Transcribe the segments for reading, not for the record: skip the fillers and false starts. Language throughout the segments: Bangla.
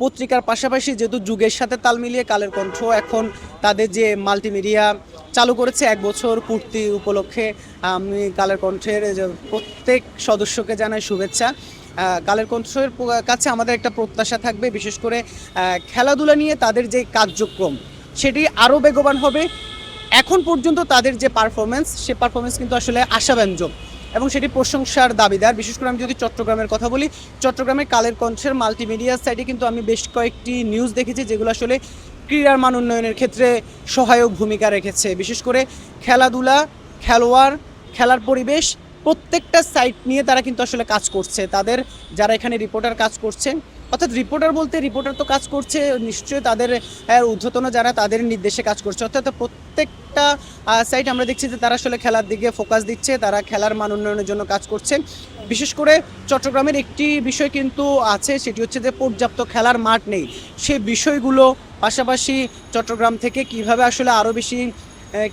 পত্রিকার পাশাপাশি যেহেতু যুগের সাথে তাল মিলিয়ে কালের কণ্ঠ এখন তাদের যে মাল্টিমিডিয়া চালু করেছে 1 বছর পূর্তি উপলক্ষে আমি কালের কণ্ঠের যে প্রত্যেক সদস্যকে জানাই শুভেচ্ছা। কালের কণ্ঠের কাছে আমাদের একটা প্রত্যাশা থাকবে, বিশেষ করে খেলাধুলা নিয়ে তাদের যে কার্যক্রম সেটি আরও বেগবান হবে। এখন পর্যন্ত তাদের যে পারফরমেন্স সে পারফরমেন্স কিন্তু আসলে আশাব্যঞ্জক এবং সেটি প্রশংসার দাবিদার। বিশেষ করে আমি যদি চট্টগ্রামের কথা বলি, চট্টগ্রামের কালের কণ্ঠের মাল্টিমিডিয়া সাইটে কিন্তু আমি বেশ কয়েকটি নিউজ দেখেছি যেগুলো আসলে ক্রীড়ার মান উন্নয়নের ক্ষেত্রে সহায়ক ভূমিকা রেখেছে। বিশেষ করে খেলাধুলা, খেলোয়াড়, খেলার পরিবেশ প্রত্যেকটা সাইট নিয়ে তারা কিন্তু আসলে কাজ করছে। তাদের যারা এখানে রিপোর্টার কাজ করছে, অর্থাৎ রিপোর্টার বলতে রিপোর্টার তো কাজ করছে নিশ্চয়ই তাদের ঊর্ধ্বতন যারা তাদের নির্দেশে কাজ করছে, অর্থাৎ প্রত্যেকটা সাইট আমরা দেখছি যে তারা আসলে খেলার দিকে ফোকাস দিচ্ছে, তারা খেলার মান উন্নয়নের জন্য কাজ করছে। বিশেষ করে চট্টগ্রামের একটি বিষয় কিন্তু আছে, সেটি হচ্ছে যে পর্যাপ্ত খেলার মাঠ নেই। সেই বিষয়গুলো পাশাপাশি চট্টগ্রাম থেকে কিভাবে আসলে আরও বেশি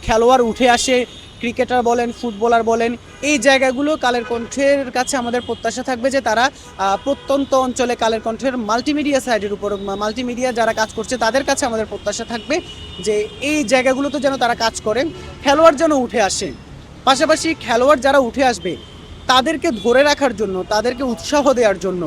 খেলোয়াড় উঠে আসে, ক্রিকেটার বলেন, ফুটবলার বলেন, এই জায়গাগুলো কালের কণ্ঠের কাছে আমাদের প্রত্যাশা থাকবে যে তারা প্রত্যন্ত অঞ্চলে কালের কণ্ঠের মাল্টিমিডিয়া সাইডের উপর মাল্টিমিডিয়া যারা কাজ করছে তাদের কাছে আমাদের প্রত্যাশা থাকবে যে এই জায়গাগুলোতে যেন তারা কাজ করেন, খেলোয়াড় যেন উঠে আসে। পাশাপাশি খেলোয়াড় যারা উঠে আসবে তাদেরকে ধরে রাখার জন্য, তাদেরকে উৎসাহ দেওয়ার জন্য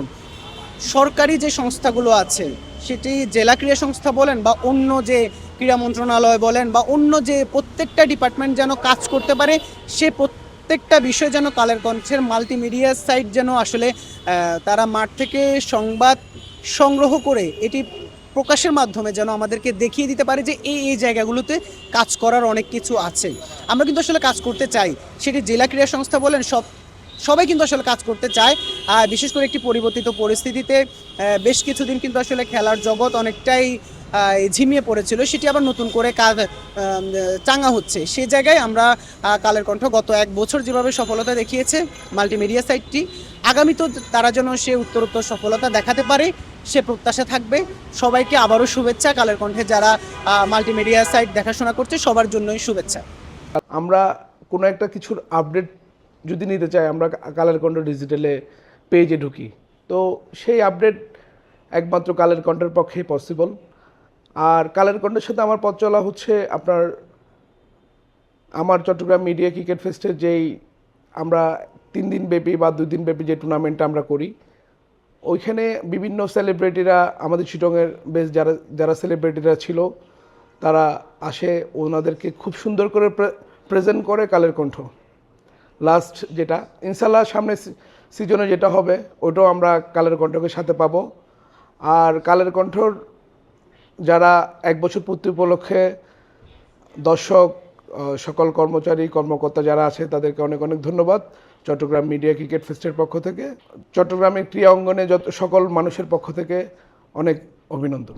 সরকারি যে সংস্থাগুলো আছে, সেটি জেলা ক্রীড়া সংস্থা বলেন বা অন্য যে ক্রীড়া মন্ত্রণালয় বলেন বা অন্য যে প্রত্যেকটা ডিপার্টমেন্ট যেন কাজ করতে পারে, সে প্রত্যেকটা বিষয় যেন কালের কণ্ঠের মাল্টিমিডিয়া সাইট যেন আসলে তারা মাঠ থেকে সংবাদ সংগ্রহ করে এটি প্রকাশের মাধ্যমে যেন আমাদেরকে দেখিয়ে দিতে পারে যে এই জায়গাগুলোতে কাজ করার অনেক কিছু আছে। আমরা কিন্তু আসলে কাজ করতে চাই, সেটি জেলা ক্রীড়া সংস্থা বলেন, সবাই কিন্তু আসলে কাজ করতে চায়। আর বিশেষ করে একটি পরিবর্তিত পরিস্থিতিতে বেশ কিছুদিন কিন্তু আসলে খেলার জগৎ অনেকটাই ঝিমিয়ে পড়েছিল, সেটি আবার নতুন করে কাজ চাঙ্গা হচ্ছে। সেই জায়গায় আমরা কালের কণ্ঠ গত 1 বছর যেভাবে সফলতা দেখিয়েছে মাল্টিমিডিয়া সাইটটি, আগামীতেও তারা যেন সে উত্তরোত্তর সফলতা দেখাতে পারে সে প্রত্যাশা থাকবে। সবাইকে আবারও শুভেচ্ছা। কালের কণ্ঠে যারা মাল্টিমিডিয়া সাইট দেখাশোনা করছে সবার জন্যই শুভেচ্ছা। আমরা কোনো একটা কিছুর আপডেট যদি নিতে চাই, আমরা কালের কণ্ঠ ডিজিটালে পেজে ঢুকি, তো সেই আপডেট একমাত্র কালের কণ্ঠের পক্ষেই পসিবল। আর কালের কণ্ঠের সাথে আমার পথ চলা হচ্ছে আমার চট্টগ্রাম মিডিয়া ক্রিকেট ফেস্টের যেই আমরা 3 দিন ব্যাপী বা 2 দিন ব্যাপী যে টুর্নামেন্টটা আমরা করি, ওইখানে বিভিন্ন সেলিব্রিটিরা আমাদের চিটংয়ের বেশ যারা সেলিব্রিটিরা ছিল তারা আসে, ওনাদেরকে খুব সুন্দর করে প্রেজেন্ট করে কালের কণ্ঠ। লাস্ট যেটা ইনশাল্লাহ সামনে সিজনে যেটা হবে ওটাও আমরা কালের কণ্ঠকে সাথে পাবো। আর কালের কণ্ঠর যারা 1 বছর পূর্তি উপলক্ষে দর্শক, সকল কর্মচারী কর্মকর্তা যারা আছে তাদেরকে অনেক অনেক ধন্যবাদ চট্টগ্রাম মিডিয়া ক্রিকেট ফেস্টের পক্ষ থেকে, চট্টগ্রামের ক্রীড়া অঙ্গনে সকল মানুষের পক্ষ থেকে অনেক অভিনন্দন।